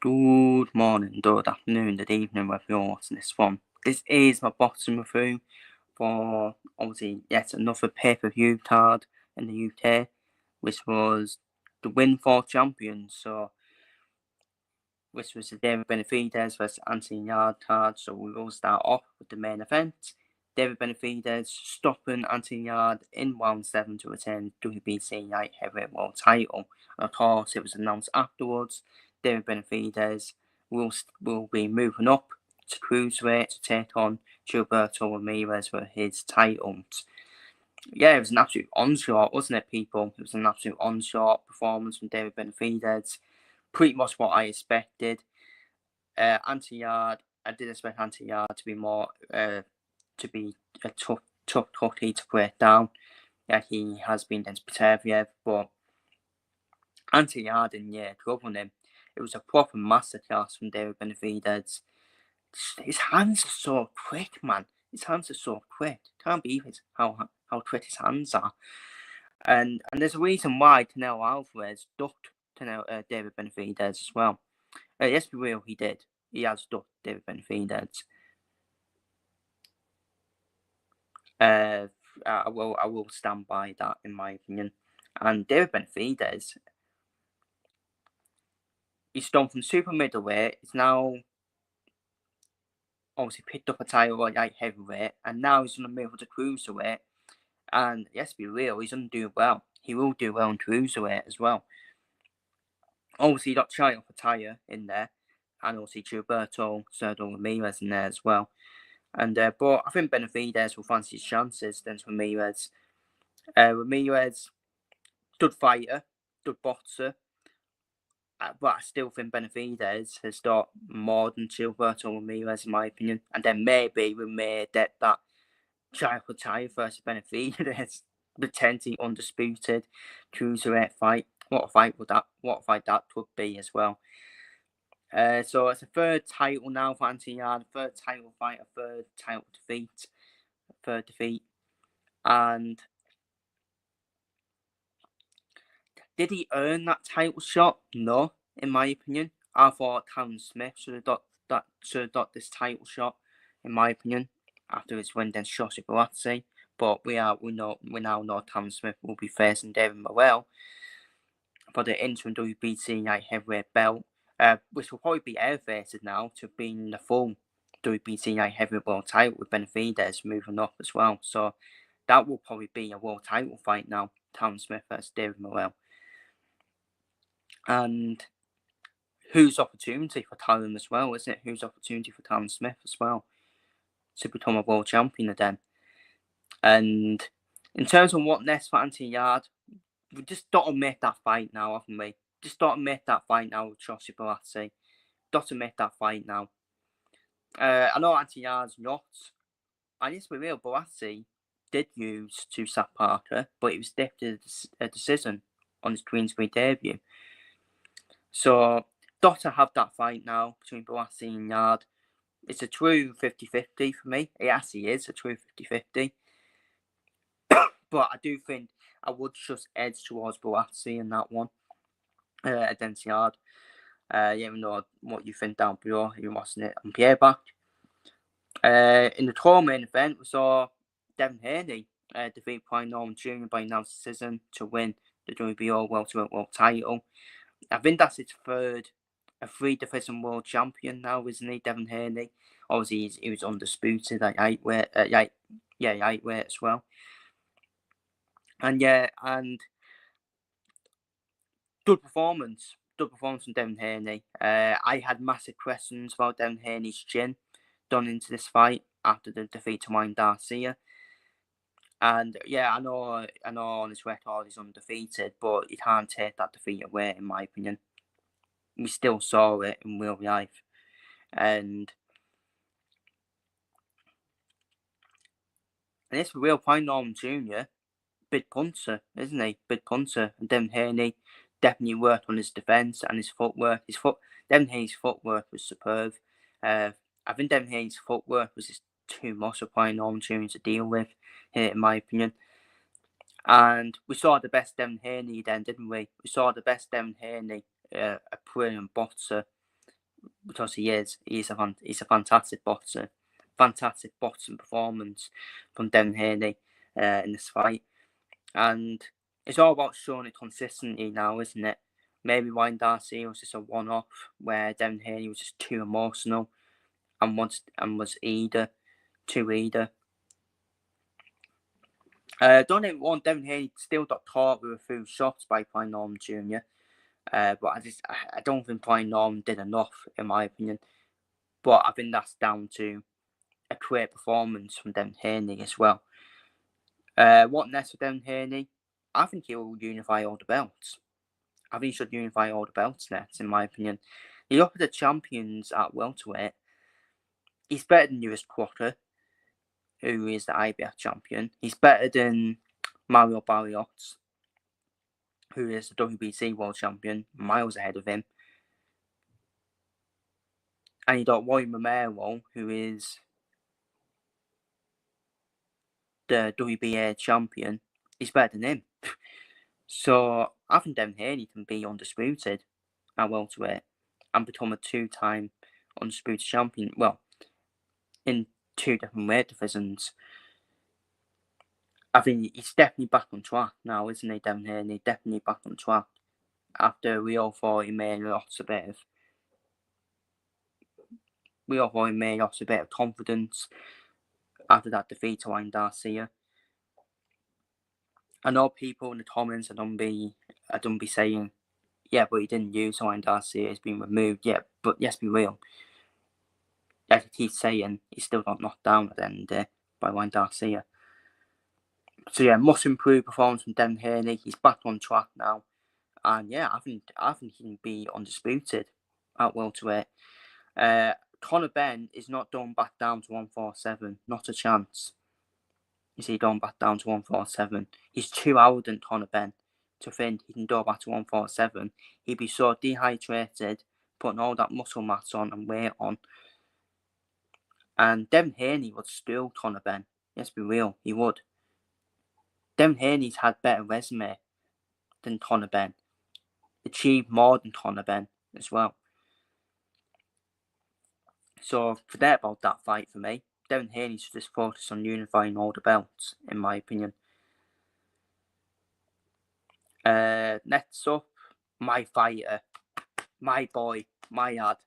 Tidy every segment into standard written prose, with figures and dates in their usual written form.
Good morning, good afternoon, good evening, whether you're watching this one. This is my boxing review for obviously yet another pay-per-view card in the UK, which was the Win for Champions. So, which was the David Benavidez versus Anthony Yarde card. So we will start off with the main event. David Benavidez stopping Anthony Yarde in round 7 to retain WBC Light Heavyweight World title. And of course, it was announced afterwards David Benavidez will be moving up to cruiserweight to take on Gilberto Ramirez for his titles. Yeah, it was an absolute onslaught, wasn't it, people? It was an absolute onslaught performance from David Benavidez. Pretty much what I expected. Anthony Yarde, I did expect Anthony Yarde to be more to be a tough cookie to break down. Yeah, he has been against Benavidez, but Anthony Yarde in covering him. It was a proper masterclass from David Benavidez. His hands are so quick, man. His hands are so quick. Can't believe it, how quick his hands are. And there's a reason why Canelo Alvarez ducked David Benavidez as well. Let's be real, he did. He has ducked David Benavidez. I will stand by that, in my opinion. And David Benavidez, he's gone from super middleweight. He's now obviously picked up a title at light heavyweight, and now he's going to move to cruiserweight. And let's be real, he's going to do well. He will do well in cruiserweight as well. Obviously, you got Chio Pataya in there, and obviously Gilberto Ramirez in there as well. And but I think Benavidez will fancy his chances against Ramirez. Ramirez, good fighter, good boxer, but I still think Benavidez has got more than Gilberto Ramirez, in my opinion. And then maybe we may get that Chio Pataya versus Benavidez, potentially undisputed cruiserweight fight. What a fight that would be as well. So it's a third title now for Anthony Yarde, third title fight, a third title defeat, And did he earn that title shot? No, in my opinion. I thought Callum Smith should have got this title shot, in my opinion, after his win against Joseph Buatsi. But we now know Callum Smith will be facing David Morrell for the interim WBC light heavyweight belt, which will probably be elevated now to being the full WBC light heavyweight world title with Benavidez moving up as well. So that will probably be a world title fight now, Callum Smith versus David Morrell. And whose opportunity for Callum as well, isn't it? Whose opportunity for Callum Smith as well to become a world champion again. And in terms of what next for Anthony Yarde, we just got to make that fight now, haven't we? Just got to make that fight now with Joseph Buatsi. Got to make that fight now. I know Anthony Yarde's not. And yes, we will. Buatsi did use to sack Parker, but it was defeated a decision on his Queensbury debut. So, got to have that fight now between Buatsi and Yarde. It's a true 50-50 for me. It actually is a true 50-50. But I do think I would just edge towards Buatsi in that one against Yarde. You know what you think down below. You're watching it on Pierreback. In the co-main event, we saw Devin Haney defeat Brian Norman Jr. by announced decision to win the WBO welterweight world title. I think that's his third, a three-division world champion now, isn't he, Devin Haney? Obviously, he was undisputed at lightweight, lightweight as well. And good performance from Devin Haney. I had massive questions about Devin Haney's chin done into this fight after the defeat to Ryan Garcia. And I know on his record he's undefeated, but he can't take that defeat away, in my opinion. We still saw it in real life. And it's a real point, Norman Jr., big puncher, isn't he? Big puncher. And Devin Haney definitely worked on his defence and his footwork. Devin Haney's footwork was superb. I think Devin Haney's footwork was just too much for Brian Norman Jr. to deal with, in my opinion. And we saw the best Devin Haney then, didn't we? We saw the best Devin Haney, a brilliant boxer, because he is. He's a fantastic boxer. Fantastic boxing performance from Devin Haney in this fight. And it's all about showing it consistently now, isn't it? Maybe Ryan Darcy was just a one-off where Devin Haney was just too emotional and was too eager. Don't get me wrong, Devin Haney still got caught with a few shots by Brian Norman Jr. But I don't think Brian Norman did enough, in my opinion. But I think that's down to a great performance from Devin Haney as well. What next for Devin Haney? I think he will unify all the belts. I think he should unify all the belts next, in my opinion. You look at the champions at welterweight, he's better than Lewis Quatter, who is the IBF champion. He's better than Mario Barrios, who is the WBC world champion, miles ahead of him. And you got Roy Romero, who is the WBA champion. He's better than him. So I think Devin Haney can be undisputed at welterweight and become a two-time undisputed champion. Well, in two different weight divisions. I think he's definitely back on track now, isn't he, Devin Haney? Definitely back on track. After we all thought he may have lost a bit of confidence after that defeat to Ryan Garcia. I know people in the comments are don't be saying, yeah, but he didn't use Ryan Garcia, he's been removed. Yeah, but let's be real. As he keeps saying, he still got knocked down at the end of the day by Ryan Garcia. So yeah, must improve performance from Devin Haney. He's back on track now. And yeah, I think he can be undisputed at welterweight. Conor Benn is not going back down to 147. Not a chance. Is he going back down to 147? He's too arrogant, Conor Benn, to think he can go back to 147. He'd be so dehydrated, putting all that muscle mass on and weight on. And Devin Haney would steal Conor Benn. Let's be real, he would. Devin Haney's had better resume than Conor Benn. Achieved more than Conor Benn as well. So forget about that fight for me. Devin Haney should just focus on unifying all the belts, in my opinion. Next up, my fighter, my boy, my lad,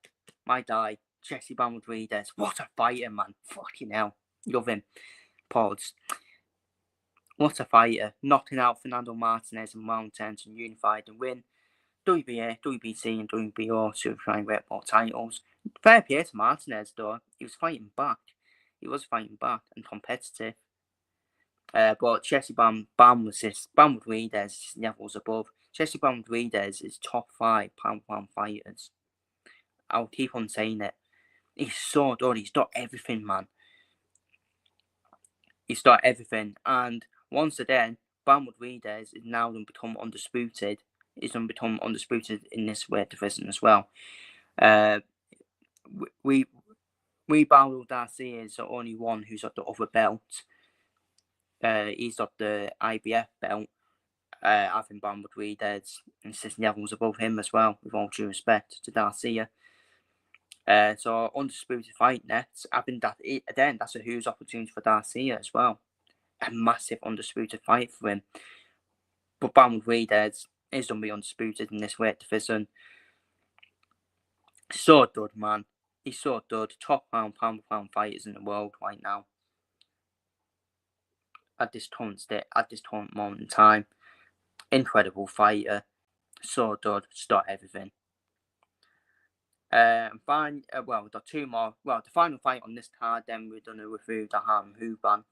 my guy, Jesse Benavidez. What a fighter, man. Fucking hell. Love him. Pause. What a fighter. Knocking out Fernando Martinez in round 10 to unify and win WBA, WBC and WBO Super Flyweight belt titles. Fair play to Martinez though. He was fighting back. And competitive. But Jesse Benavidez is levels above. Jesse Benavidez is top 5 pound fighters. I'll keep on saying it. He's so good. He's got everything, man. He's got everything. And once again, Benavidez is now going to become undisputed. He's going to become undisputed in this weight division as well. We Barrow Darcy is the only one who's got the other belt. He's got the IBF belt. I think Benavidez is 6 levels above him as well, with all due respect to Darcia. So undisputed fight next. I think that again, that's a huge opportunity for Darcia as well. A massive undisputed fight for him. But Benavidez is going to be undisputed in this weight division. So good, man. He's so good. Top pound for pound fighters in the world right now. At this current moment in time. Incredible fighter. So good. Start everything. We've got 2 more. Well, the final fight on this card, then we're going to review the Ham Huband.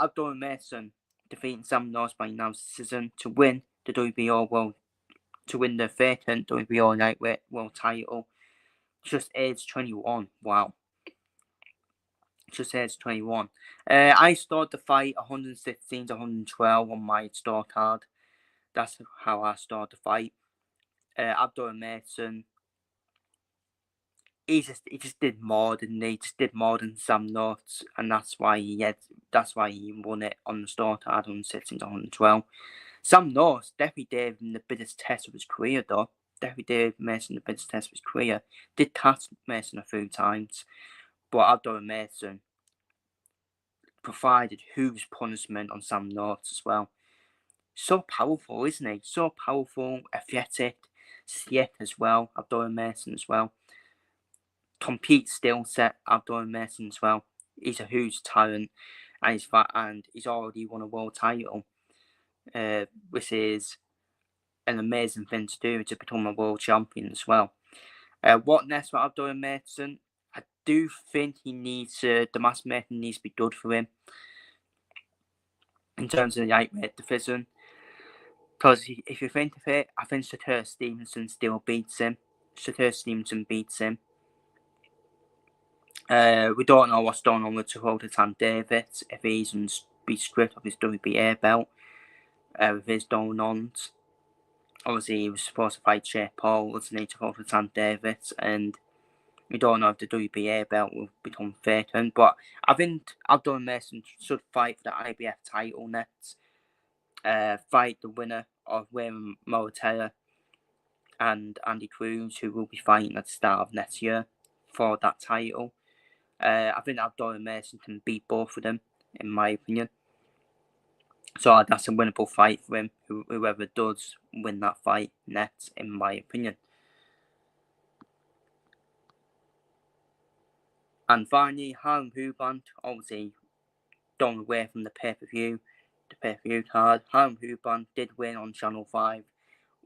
Abdul Mason defeating Sam Norris by unanimous decision to win the WBO world, to win the vacant WBO lightweight world title. Just age 21. Wow. Just age 21. I started the fight 116 to 112 on my store card. That's how I started the fight. Abdul Mason. He just did more than Sam Norris, and that's why he won it on the store card 116 to 112. Sam Norris definitely gave him the biggest test of his career though. David Mason, the biggest test of his career, did catch Mason a few times, but outdoor Mason provided huge punishment on Sam North as well. So powerful, isn't he? So powerful, athletic, slick as well. Outdoor Mason as well. Complete skill set. Outdoor Mason as well. He's a huge talent, and he's already won a world title, which is an amazing thing to do, to become a world champion as well. What next for Abdul Mason? I do think he needs the matchmaking needs to be good for him in terms of the lightweight division. Because if you think of it, I think Shakur Stevenson still beats him. Shakur Stevenson beats him. We don't know what's going on with Tam Davis, if he's going to be stripped of his WBA belt with his don'ts. Obviously, he was supposed to fight Jake Paul, wasn't he, Tam Davis, and we don't know if the WBA belt will become vacant, but I think Abdul Mason should fight for the IBF title next. Fight the winner of William Moratella and Andy Cruz, who will be fighting at the start of next year for that title. I think Abdul Mason can beat both of them, in my opinion. So that's a winnable fight for him, whoever does win that fight next, in my opinion. And finally, Harlem Huband, obviously gone away from the pay-per-view card. Harlem Huband did win on Channel 5,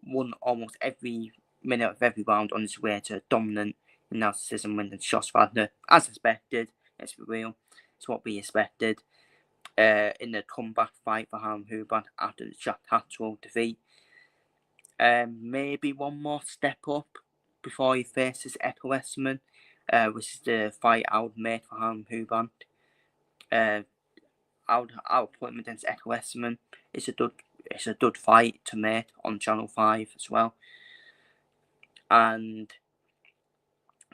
won almost every minute of every round on his way to a dominant decision win against Josh Wagner, as expected. Let's be real, it's what we expected. In the comeback fight for Harlem Huband after the Jack Hatchell defeat. Maybe one more step up before he faces Echo Westerman, which is the fight I would make for Harlem Huband. I would put him against Echo Westerman. It's a good fight to make on Channel 5 as well. But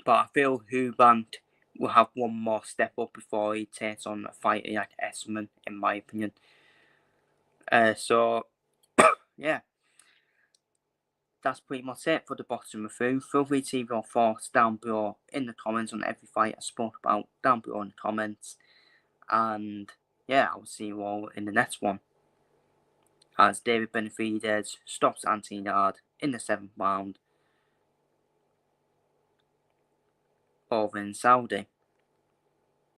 I feel Huband will have one more step up before he takes on a fighter like Westerman, in my opinion. So yeah, that's pretty much it for the boxing review. Feel free to leave your thoughts down below in the comments on every fight I spoke about, down below in the comments. And yeah, I'll see you all in the next one, as David Benavidez stops Anthony Yarde in the 7th round over in Saudi.